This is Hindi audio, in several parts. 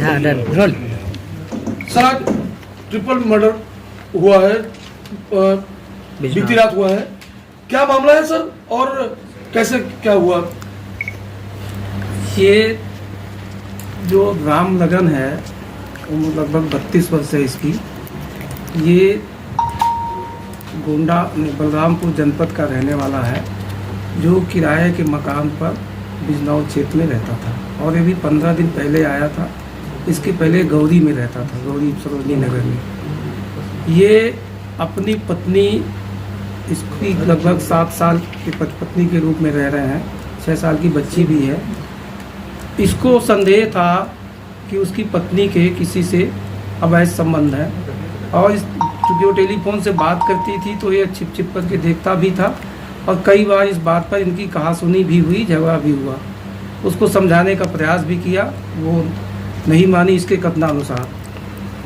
हाँ डन रोल। सर आज ट्रिपल मर्डर हुआ है, बीती रात हुआ है, क्या मामला है सर और कैसे क्या हुआ? ये जो राम लगन है उम्र लगभग 32 वर्ष है इसकी। ये गोंडा बलरामपुर जनपद का रहने वाला है, जो किराए के मकान पर बिजनौर क्षेत्र में रहता था और ये भी 15 दिन पहले आया था। इसके पहले गौरी में रहता था, गौरी सरोजनी नगर में। ये अपनी पत्नी, इसकी लगभग 7 साल की पत्नी के रूप में रह रहे हैं, 6 साल की बच्ची भी है। इसको संदेह था कि उसकी पत्नी के किसी से अवैध संबंध है और चूँकि वो टेलीफोन से बात करती थी तो ये छिप छिप करके देखता भी था और कई बार इस बात पर इनकी कहासुनी भी हुई, झगड़ा भी हुआ। उसको समझाने का प्रयास भी किया, वो नहीं मानी इसके कथनानुसार।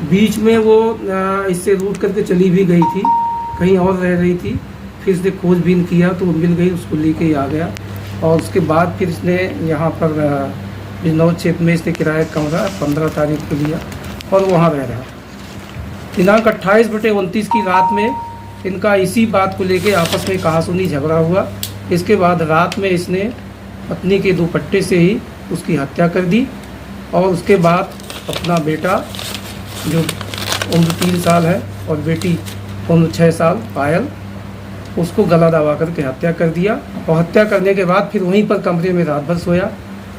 बीच में वो इससे रूठ करके चली भी गई थी, कहीं और रह रही थी। फिर इसने खोजबीन किया तो वो मिल गई, उसको लेके ही आ गया और उसके बाद फिर इसने यहाँ पर बिजनौर क्षेत्र में इसने किराए कमरा 15 तारीख को लिया और वहाँ रह रहा। दिनांक 28/29 की रात में इनका इसी बात को लेके आपस में कहासुनी झगड़ा हुआ। इसके बाद रात में इसने पत्नी के दुपट्टे से ही उसकी हत्या कर दी और उसके बाद अपना बेटा जो उम्र 3 साल है और बेटी उम्र 6 साल पायल, उसको गला दबा करके हत्या कर दिया और हत्या करने के बाद फिर वहीं पर कमरे में रात भर सोया।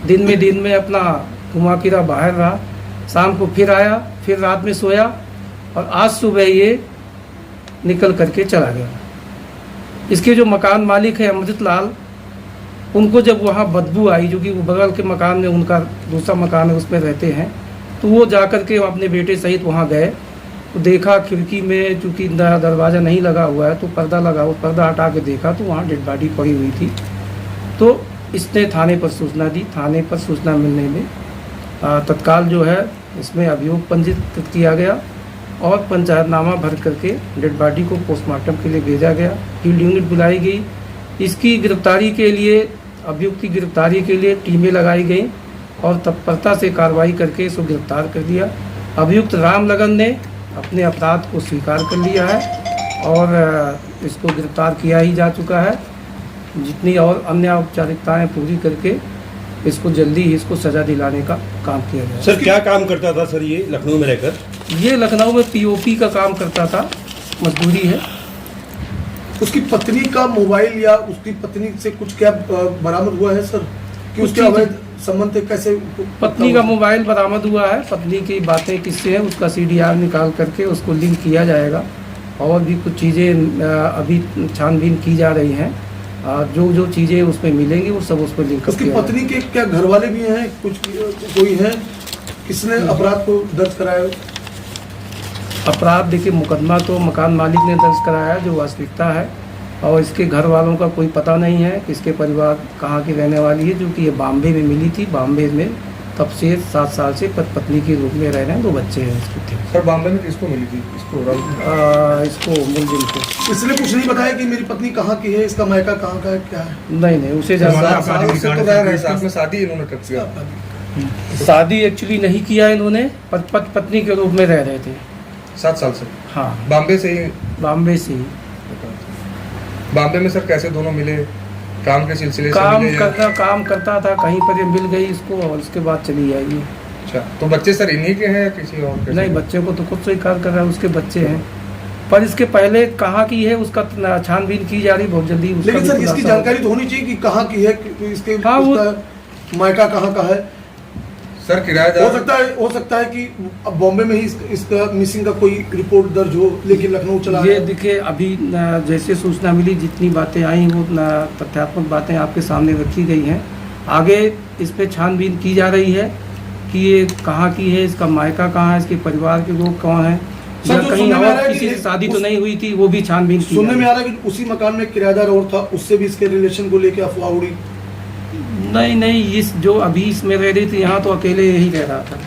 दिन में अपना घुमा फिरा बाहर रहा, शाम को फिर आया, फिर रात में सोया और आज सुबह ये निकल करके चला गया। इसके जो मकान मालिक है अमृत लाल, उनको जब वहाँ बदबू आई, जो कि वो बगल के मकान में उनका दूसरा मकान है उसमें रहते हैं, तो वो जा कर के अपने बेटे सहित वहाँ गए तो देखा खिड़की में चूँकि दरवाज़ा नहीं लगा हुआ है तो पर्दा लगा, वो पर्दा हटा के देखा तो वहाँ डेड बॉडी पड़ी हुई थी। तो इसने थाने पर सूचना दी। थाने पर सूचना मिलने में तत्काल जो है इसमें अभियोग पंजीकृत किया गया और पंचायतनामा भर करके डेड बॉडी को पोस्टमार्टम के लिए भेजा गया। फील्ड यूनिट बुलाई गई। इसकी गिरफ्तारी के लिए, अभियुक्त की गिरफ्तारी के लिए टीमें लगाई गई और तत्परता से कार्रवाई करके इसको गिरफ्तार कर दिया। अभियुक्त राम लगन ने अपने अपराध को स्वीकार कर लिया है और इसको गिरफ्तार किया ही जा चुका है। जितनी और अन्य औपचारिकताएँ पूरी करके इसको जल्दी ही इसको सज़ा दिलाने का काम किया जाए। सर क्या काम करता था सर ये लखनऊ में रहकर? ये लखनऊ में पीओपी का काम करता था, मजदूरी है। उसकी पत्नी का मोबाइल या उसकी पत्नी से कुछ क्या बरामद हुआ है सर कि उसके अवैध संबंध कैसे? पत्नी का मोबाइल बरामद हुआ है, पत्नी की बातें किससे हैं उसका CDR निकाल करके उसको लिंक किया जाएगा और भी कुछ चीज़ें अभी छानबीन की जा रही हैं। जो चीज़ें उसमें मिलेंगी वो सब उस पर लिंक। उसकी पत्नी के क्या घर वाले भी हैं, कुछ कोई है? किसने अपराध को दर्ज कराया? अपराध देखिए, मुकदमा तो मकान मालिक ने दर्ज कराया जो वास्तविकता है और इसके घर वालों का कोई पता नहीं है कि इसके परिवार कहाँ की रहने वाली है, जो कि ये बॉम्बे में मिली थी। बॉम्बे में तब से 7 साल से पत्नी के रूप में रह रहे हैं, 2 बच्चे हैं इसके थे। सर बॉम्बे में किसको मिली थी? इसको मुलजिम को। इसने कुछ नहीं बताया कि मेरी पत्नी कहाँ की है, इसका मायका कहाँ का है, क्या है? नहीं उसे साथ में शादी इन्होंने कब किया? शादी एक्चुअली नहीं किया इन्होंने, पर पत्नी के रूप में रह रहे थे 7 साल से। हाँ, बॉम्बे से ही? बॉम्बे से ही। बॉम्बे में सर कैसे दोनों मिले? काम के सिलसिले से काम करता था कहीं पर, ये मिल गई इसको और उसके बाद चली आएगी। अच्छा, तो बच्चे सर इन्हीं के हैं किसी और के? नहीं, बच्चे को तो खुद स्वीकार कर रहा है, उसके बच्चे हैं, पर इसके पहले कहाँ की है उसका छानबीन की जा रही बहुत जल्दी। लेकिन सर इसकी जानकारी तो होनी चाहिए कि कहाँ की है, इसके मायका कहाँ का है। सर किराएदार हो सकता है कि बॉम्बे में ही इसका मिसिंग का कोई रिपोर्ट दर्ज हो, लेकिन लखनऊ चला। ये देखिए, अभी जैसे सूचना मिली, जितनी बातें आई वो तथ्यात्मक बातें आपके सामने रखी गई हैं। आगे इस पे छानबीन की जा रही है कि ये कहाँ की है, इसका मायका कहाँ है, इसके परिवार के लोग कौन हैं, या कहीं और किसी से शादी तो नहीं हुई थी, वो भी छानबीन की। सुनने में आ रहा है कि उसी मकान में किराएदार और था, उससे भी इसके रिलेशन को लेकर अफवाह उड़ी। नहीं, इस जो अभी इसमें रह रही थी यहाँ तो अकेले ही रह रहा था।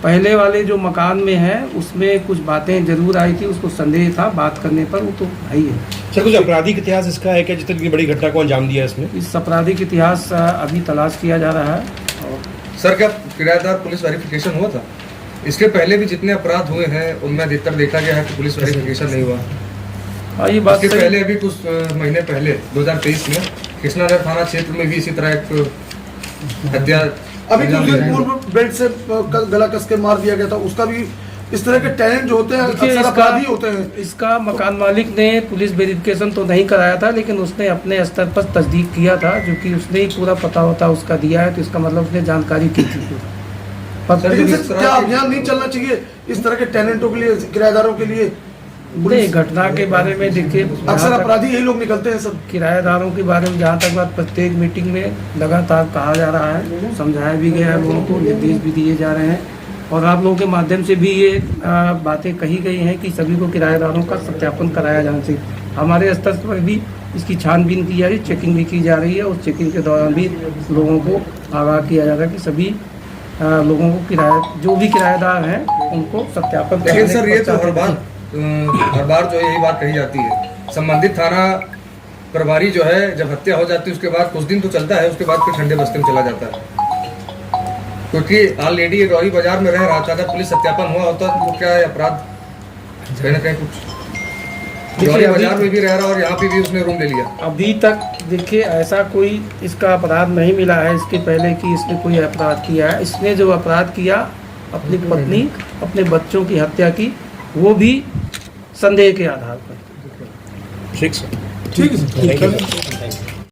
पहले वाले जो मकान में है उसमें कुछ बातें जरूर आई थी, उसको संदेह था, बात करने पर वो तो है ही है। सर कुछ आपराधिक इतिहास इसका है क्या, जितनी बड़ी घटना को अंजाम दिया इसमें? इस आपराधिक इतिहास अभी तलाश किया जा रहा है। और सर क्या किराएदार पुलिस वेरिफिकेशन हुआ था? इसके पहले भी जितने अपराध हुए हैं उनमें अधिकतर देखा गया है कि पुलिस वेरिफिकेशन नहीं हुआ। हाँ, ये बात इसके सही- पहले अभी कुछ महीने पहले 2023 में कृष्णानगर थाना क्षेत्र में भी इसी तरह एक हत्या अभी कुछ दिन पूर्व बेल्ट से गला कस के मार दिया गया था, उसका भी इस तरह के टैलेंट जो होते हैं देखिए, अक्सर अपराधी होते हैं। इसका मकान मालिक ने पुलिस वेरिफिकेशन तो नहीं कराया था, लेकिन उसने अपने स्तर पर तस्दीक किया था, जो कि उसने ही पूरा पता होता उसका दिया है, तो इसका मतलब उसने जानकारी की थी पर लेकिन इस सर तरह क्या की- अभियान नहीं चलना चाहिए इस तरह के टैलेंटों के लिए, किराएदारों के लिए? नहीं, घटना के बारे में देखिए, अक्सर जहाँ तक अपराधी यही लोग निकलते हैं सर। किराएदारों के बारे में जहाँ तक बात, प्रत्येक मीटिंग में लगातार कहा जा रहा है, समझाया भी गया है, लोगों को निर्देश भी दिए जा रहे हैं, और आप लोगों के माध्यम से भी ये बातें कही गई हैं कि सभी को किराएदारों का सत्यापन कराया जाना चाहिए। हमारे स्तर पर भी इसकी छानबीन की जा रही है, चेकिंग भी की जा रही है, और चेकिंग के दौरान भी लोगों को आगाह किया जा रहा है कि सभी लोगों को जो भी किराएदार हैं उनको सत्यापन लेकिन कराने सर के ये तो पश्चात हर बार जो यही बात कही जाती है, संबंधित थाना प्रभारी जो है जब हत्या हो जाती है उसके बाद कुछ दिन तो चलता है, उसके बाद फिर ठंडे बस्ते में चला जाता है, क्योंकि ऑलरेडी रोही बाजार में रह रहा था, अगर पुलिस सत्यापन हुआ होता तो क्या है अपराध कहीं ना कहीं कुछ रोही बाजार में भी रह रहा और यहाँ पे भी उसने रूम ले लिया। अभी तक देखिए ऐसा कोई इसका अपराध नहीं मिला है इसके पहले कि इसने कोई अपराध किया है। इसने जो अपराध किया, अपनी पत्नी अपने बच्चों की हत्या की, वो भी संदेह के आधार पर। ठीक सर। ठीक है सर।